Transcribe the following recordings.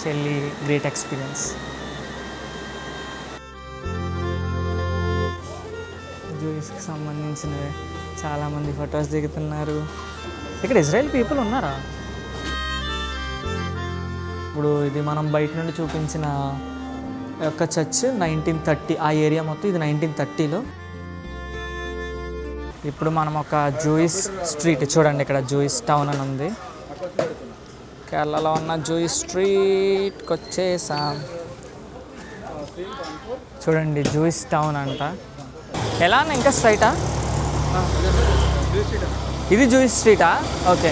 చెల్లి great experience. జూయిస్కి సంబంధించినవి చాలామంది ఫొటోస్ దిగుతున్నారు. ఇక్కడ ఇజ్రాయెల్ పీపుల్ ఉన్నారా? ఇప్పుడు ఇది మనం బయట నుండి చూపించిన యొక్క చర్చ్ 1930, ఆ ఏరియా మొత్తం ఇది 1930లో. ఇప్పుడు మనం ఒక జూయిస్ స్ట్రీట్ చూడండి, ఇక్కడ జూయిస్ టౌన్ అని ఉంది. కేరళలో ఉన్న జూయిస్ స్ట్రీట్కి వచ్చేసాం. చూడండి జూయిస్ టౌన్ అంట. ఎలా అన్న ఇంకా స్ట్రైటా? ఇది జూయిస్ స్ట్రీటా? ఓకే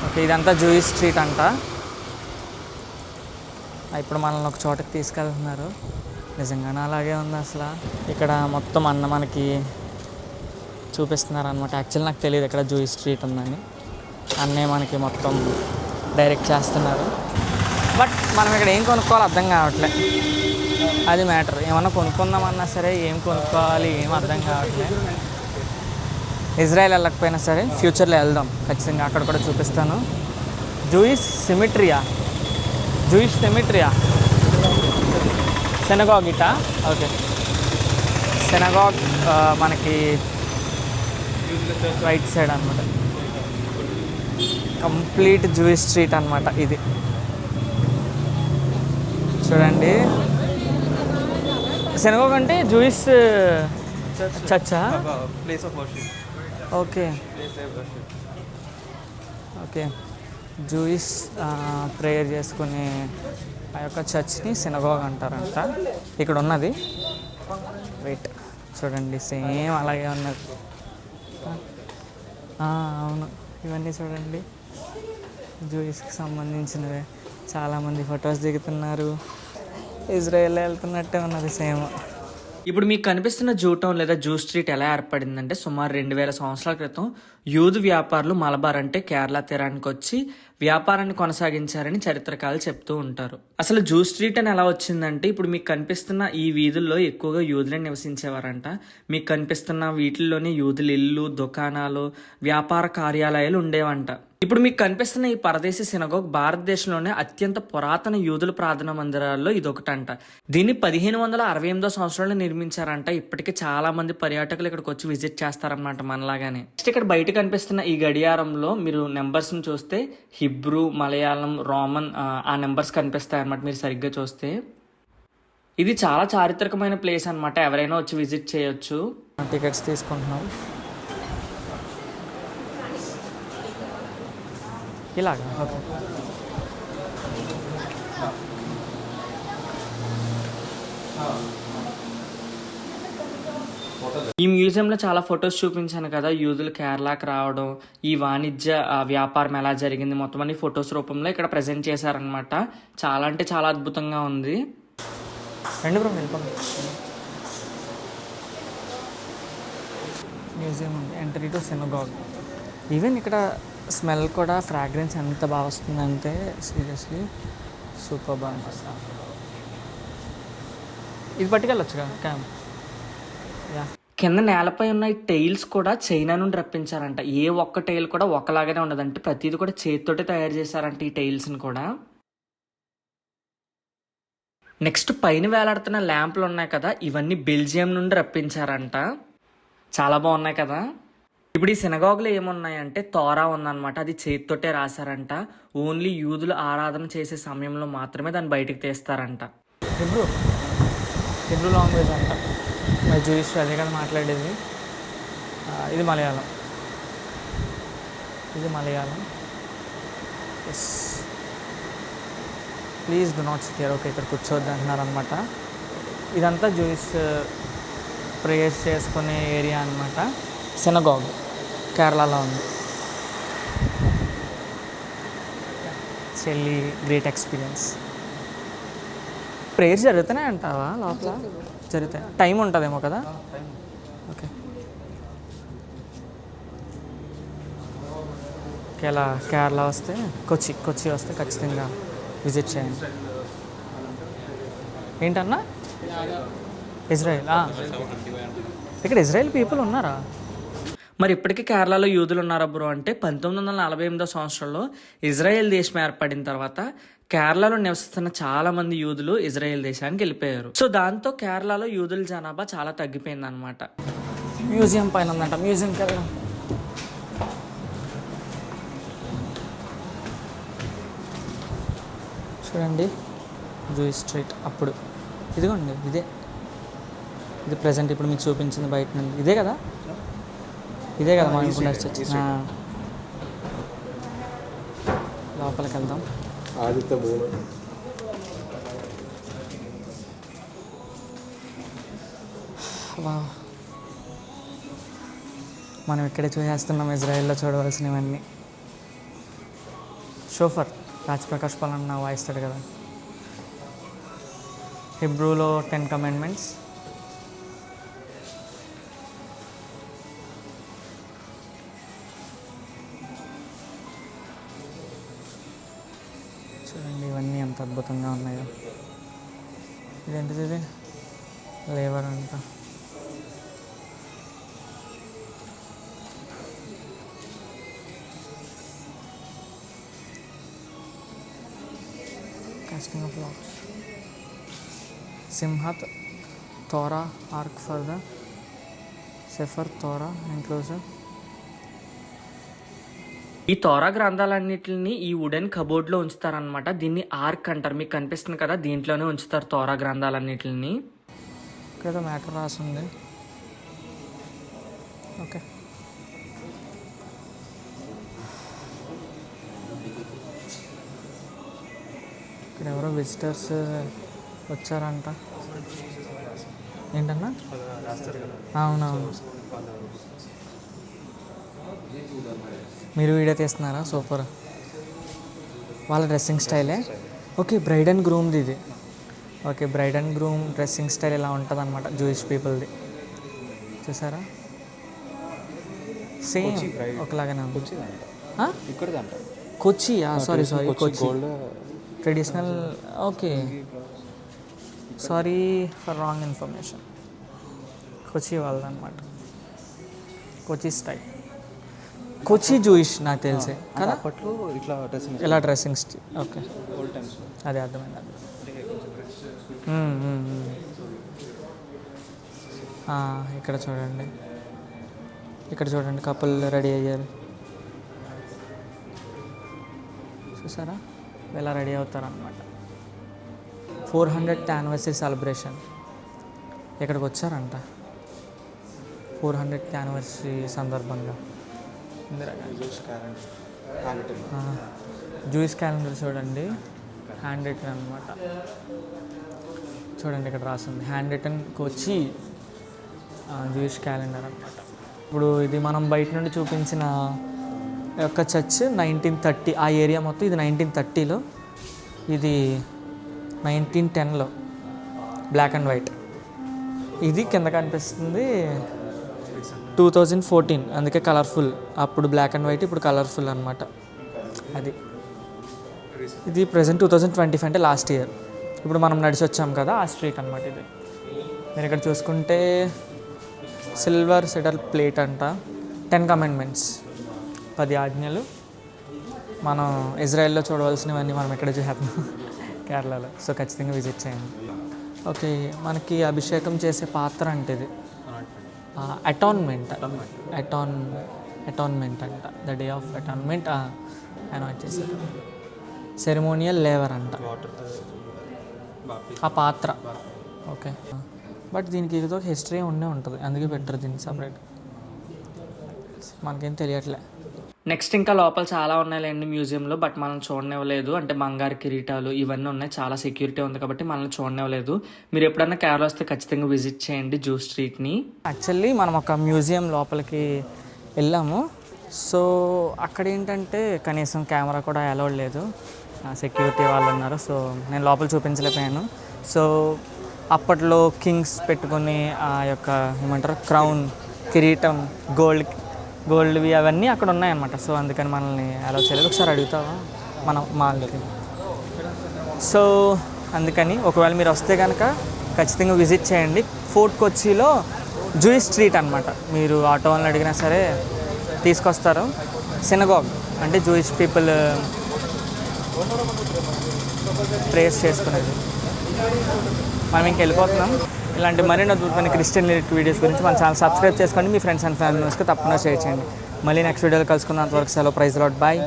ఓకే, ఇదంతా జూయిస్ స్ట్రీట్ అంట. ఇప్పుడు మనల్ని ఒక చోటకి తీసుకెళ్తున్నారు. నిజంగానే అలాగే ఉంది అసలు. ఇక్కడ మొత్తం అన్న మనకి చూపిస్తున్నారు అనమాట. యాక్చువల్లీ నాకు తెలియదు ఇక్కడ జూయిస్ స్ట్రీట్ ఉందని. అన్నే మనకి మొత్తం డైరెక్ట్ చేస్తున్నారు. బట్ మనం ఇక్కడ ఏం కొనుక్కోవాలి అర్థం కావట్లే, అది మ్యాటర్. ఏమన్నా కొనుక్కుందామన్నా సరే ఏం కొనుక్కోవాలి ఏం అర్థం కావట్లే. ఇజ్రాయెల్ వెళ్ళకపోయినా సరే ఫ్యూచర్లో వెళ్దాం ఖచ్చితంగా, అక్కడ కూడా చూపిస్తాను. జూయిష్ సిమిట్రియా, జూయిష్ సిమిట్రియా, సెనగాగ్ ఇటా. ఓకే, సెనగాగ్ మనకి రైట్ సైడ్ అనమాట. కంప్లీట్ జూయిష్ స్ట్రీట్ అనమాట ఇది. చూడండి, సెనగాగ్ అంటే జూయిష్ చర్చా? Place of worship. Okay okay, Jewish prayer చేసుకునే ఆ యొక్క చర్చ్ని సినగాగ్ అంటారంట. ఇక్కడ ఉన్నది వెయిట్ చూడండి, సేమ్ అలాగే ఉన్నది. అవును, ఇవన్నీ చూడండి జూయిస్కి సంబంధించినవే. చాలామంది ఫొటోస్ దిగుతున్నారు. ఇజ్రాయెల్ వెళ్తున్నట్టే ఉన్నది సేమ్. ఇప్పుడు మీకు కనిపిస్తున్న జూ టౌన్ లేదా జూ స్ట్రీట్ ఎలా ఏర్పడిందంటే సుమారు 2000 సంవత్సరాల క్రితం యూదు వ్యాపారులు మలబార్ అంటే కేరళ తీరానికి వచ్చి వ్యాపారాన్ని కొనసాగించారని చరిత్రకారులు చెప్తూ ఉంటారు. అసలు జూ స్ట్రీట్ అని ఎలా వచ్చిందంటే, ఇప్పుడు మీకు కనిపిస్తున్న ఈ వీధుల్లో ఎక్కువగా యూదులే నివసించేవారంట. మీకు కనిపిస్తున్న వీటిల్లోనే యూదుల ఇల్లు, దుకాణాలు, వ్యాపార కార్యాలయాలు ఉండేవంట. ఇప్పుడు మీకు కనిపిస్తున్న ఈ పరదేశీ సినగోగ్ భారతదేశంలోనే అత్యంత పురాతన యూదుల ప్రార్థనా మందిరాల్లో ఇదొకటంట. దీన్ని 1568 సంవత్సరంలో నిర్మించారంట. ఇప్పటికీ చాలా మంది పర్యాటకులు ఇక్కడికి వచ్చి విజిట్ చేస్తారన్నమాట మనలాగానే. నెక్స్ట్ ఇక్కడ బయట కనిపిస్తున్న ఈ గడియారంలో మీరు నెంబర్స్ని చూస్తే హిబ్రూ, మలయాళం, రోమన్ ఆ నెంబర్స్ కనిపిస్తాయి అన్నమాట మీరు సరిగ్గా చూస్తే. ఇది చాలా చారిత్రకమైన ప్లేస్ అనమాట, ఎవరైనా వచ్చి విజిట్ చేయొచ్చు. టికెట్స్ తీసుకుంటున్నాం ఇలాగా. ఓకే, ఈ మ్యూజియంలో చాలా ఫొటోస్ చూపించాను కదా, యూదులు కేరళకి రావడం, ఈ వాణిజ్య వ్యాపారం ఎలా జరిగింది, మొత్తం అన్ని ఫొటోస్ రూపంలో ఇక్కడ ప్రజెంట్ చేశారనమాట. చాలా అంటే చాలా అద్భుతంగా ఉంది. రెండు బ్రో వెళ్ళిపోండి. మ్యూజియం ఉంది, ఎంట్రీ టు సినగాగ్. ఈవెన్ ఇక్కడ స్మెల్ కూడా, ఫ్రాగ్రెన్స్ ఎంత బాగా వస్తుందంటే సీరియస్లీ సూపర్ బాగా అనిపిస్తుంది. ఇది పట్టుకెళ్ళొచ్చుగా క్యామ్. యా, కింద నేలపై ఉన్న ఈ టైల్స్ కూడా చైనా నుండి రప్పించారంట. ఏ ఒక్క టైల్ కూడా ఒకలాగానే ఉండదంటే ప్రతిది కూడా చేతితోటే తయారు చేశారంట ఈ టైల్స్ని కూడా. నెక్స్ట్ పైన వేలాడుతున్న ల్యాంపులు ఉన్నాయి కదా, ఇవన్నీ బెల్జియం నుండి రప్పించారంట. చాలా బాగున్నాయి కదా. ఇప్పుడు ఈ సినగాగులో ఏమున్నాయంటే తోరా ఉందన్నమాట, అది చేతితోటే రాశారంట. ఓన్లీ యూదులు ఆరాధన చేసే సమయంలో మాత్రమే దాన్ని బయటికి తీస్తారంట. హిబ్రూ లాంగ్వేజ్ అంట, మరి జూయిష్ అదే కదా మాట్లాడేది. ఇది మలయాళం, ఇది Malayalam. Yes, please do not sit here. Okay, ఇక్కడ కూర్చోవద్దు అంటున్నారనమాట. ఇదంతా జూయిష్ ప్రేయర్స్ చేసుకునే ఏరియా అనమాట. సినగాగ్ కేరళలో ఉంది. చెల్లి గ్రేట్ ఎక్స్పీరియన్స్. ప్రేయర్స్ జరుగుతున్నాయి అంటావా లోపల? జరుగుతాయి. టైం ఉంటుందేమో కదా. ఓకే, ఇలా కేరళ వస్తే కొచ్చి వస్తే ఖచ్చితంగా విజిట్ చేయండి. ఏంటన్నా? ఇజ్రాయెల్. ఇక్కడ ఇజ్రాయెల్ పీపుల్ ఉన్నారా? మరి ఇప్పటికీ కేరళలో యూదులు ఉన్నారా బ్రో అంటే 1948 సంవత్సరంలో ఇజ్రాయెల్ దేశం ఏర్పడిన తర్వాత కేరళలో నివసిస్తున్న చాలా మంది యూదులు ఇజ్రాయెల్ దేశానికి వెళ్ళిపోయారు. సో దాంతో కేరళలో యూదుల జనాభా చాలా తగ్గిపోయింది అనమాట. మ్యూజియం పైన ఉందంట, మ్యూజియంకి వెళ్దాం. చూడండి జూయిష్ స్ట్రీట్. అప్పుడు ఇదిగోండి ఇది ప్రజెంట్ ఇప్పుడు మీకు చూపించింది బయట నుండి ఇదే కదా మనం ఇప్పుడు నడిచి లోపలికి వెళ్దాం. మనం ఇక్కడే చూసేస్తున్నాం ఇజ్రాయెల్లో చూడవలసినవన్నీ. షోఫర్ రాజ్ ప్రకాష్ పాలన్న వాయిస్తాడు కదా. హిబ్రూలో 10 కమాండ్మెంట్స్. చూడండి ఇవన్నీ ఎంత అద్భుతంగా ఉన్నాయో. ఇదేంటిది? ఇది లేవర్ అంట. Casting of locks. Simchat Torah ark for the Sefer Torah enclosure. ఈ తోరా గ్రంథాలన్నింటిని ఈ వుడెన్ కబోర్డ్లో ఉంచుతారనమాట. దీన్ని ఆర్క్ అంటారు. మీకు కనిపిస్తుంది కదా, దీంట్లోనే ఉంచుతారు తోరా గ్రంథాలన్నింటిని. ఇక్కడ మ్యాటర్ రాసింది. ఓకే, ఇక్కడ ఎవరో విజిటర్స్ వచ్చారంట. ఏంటన్నా? అవునవును. మీరు వీడియో తీస్తున్నారా? సూపర్. వాళ్ళ డ్రెస్సింగ్ స్టైలే. ఓకే, బ్రైడ్ అండ్ గ్రూమ్ది ఇది. Okay, bride and groom dressing style ఇలా ఉంటుంది అనమాట జూయిష్ పీపుల్ది. చూసారా? సేమ్ ఒకలాగానే ఉంది. Kochi, sorry Kochi traditional. Okay, sorry for wrong information. Kochi వాళ్ళదన్నమాట, కొచ్చి స్టైల్. కొచ్చి జూయిష్ నాకు తెలిసే కదా. అప్పట్లో ఇలా డ్రెస్సింగ్ స్టైల్. ఓకే, అదే అర్థమైంది. ఇక్కడ చూడండి కపుల్ రెడీ అయ్యారు. చూసారా ఎలా రెడీ అవుతారనమాట. 400th యానివర్సరీ సెలబ్రేషన్ ఇక్కడికి వచ్చారంట. 400th యానివర్సరీ సందర్భంగా జూయిష్ క్యాలెండర్ చూడండి, హ్యాండ్ రిటన్ అనమాట. చూడండి ఇక్కడ రాసింది హ్యాండ్ రిటన్ కొచ్చి జూయిష్ క్యాలెండర్ అనమాట. ఇప్పుడు ఇది మనం బయట నుండి చూపించిన యొక్క చర్చ్ 1930. ఆ ఏరియా మొత్తం ఇది 1930లో, ఇది 1910లో బ్లాక్ అండ్ వైట్. ఇది కింద కనిపిస్తుంది 2014, అందుకే కలర్ఫుల్. అప్పుడు బ్లాక్ అండ్ వైట్, ఇప్పుడు కలర్ఫుల్ అనమాట. అది ఇది ప్రజెంట్ 2025 అంటే లాస్ట్ ఇయర్. ఇప్పుడు మనం నడిచి వచ్చాం కదా ఆ స్ట్రీట్ అనమాట ఇది. మీరు ఇక్కడ చూసుకుంటే సిల్వర్ సెడల్ ప్లేట్ అంట. 10 కమాండ్మెంట్స్, 10 ఆజ్ఞలు. మనం ఇజ్రాయెల్లో చూడవలసినవన్నీ మనం ఇక్కడ చూసేస్తున్నాం కేరళలో. సో ఖచ్చితంగా విజిట్ చేయండి. ఓకే, మనకి అభిషేకం చేసే పాత్ర అంటే ఇది అటాన్మెంట్ అంట. ద డే ఆఫ్ అటాన్మెంట్ అనాయింట్ చేశారు. సెరిమోనియల్ లేవర్ అంట ఆ పాత్ర. ఓకే, బట్ దీనికి ఏదో హిస్టరీ ఉండే ఉంటుంది, అందుకే పెట్టరు దీన్ని సపరేట్. మనకేం తెలియట్లే. నెక్స్ట్ ఇంకా లోపల చాలా ఉన్నాయిలేండి మ్యూజియంలో, బట్ మనం చూడనివ్వలేదు. అంటే బంగారు కిరీటాలు ఇవన్నీ ఉన్నాయి, చాలా సెక్యూరిటీ ఉంది కాబట్టి మనల్ని చూడనివ్వలేదు. మీరు ఎప్పుడన్నా కేరళ వస్తే ఖచ్చితంగా విజిట్ చేయండి జూ స్ట్రీట్ని. యాక్చువల్లీ మనం ఒక మ్యూజియం లోపలికి వెళ్ళాము. సో అక్కడ ఏంటంటే కనీసం కెమెరా కూడా అలౌడ్ లేదు, సెక్యూరిటీ వాళ్ళు ఉన్నారు. సో నేను లోపల చూపించలేకపోయాను. సో అప్పట్లో కింగ్స్ పెట్టుకుని ఆ యొక్క ఏమంటారు క్రౌన్, కిరీటం, గోల్డ్వి అవన్నీ అక్కడ ఉన్నాయన్నమాట. సో అందుకని మనల్ని అలౌ చేయలేదు. ఒకసారి అడుగుతావా మాల్కి? సో అందుకని ఒకవేళ మీరు వస్తే కనుక ఖచ్చితంగా విజిట్ చేయండి. ఫోర్ట్ కొచ్చిలో జూయిష్ స్ట్రీట్ అనమాట. మీరు ఆటో వాళ్ళని అడిగినా సరే తీసుకొస్తారు. సినగాగ్ అంటే జూయిష్ పీపుల్ ప్రేయర్స్ చేసుకునేది. మనం ఇంక వెళ్ళిపోతున్నాం. ఇలాంటి మరిన్ని అద్భుతమైన క్రిస్టియన్ వీడియోస్ గురించి మన ఛానల్ సబ్స్క్రైబ్ చేసుకోండి. మీ ఫ్రెండ్స్ అండ్ ఫ్యామిలీ మెంబర్స్కి తప్పకుండా షేర్ చేయండి. మళ్ళీ నెక్స్ట్ వీడియోలో కలుసుకుందాం. అంతవరకు సెలవు. Praise Lord. బాయ్.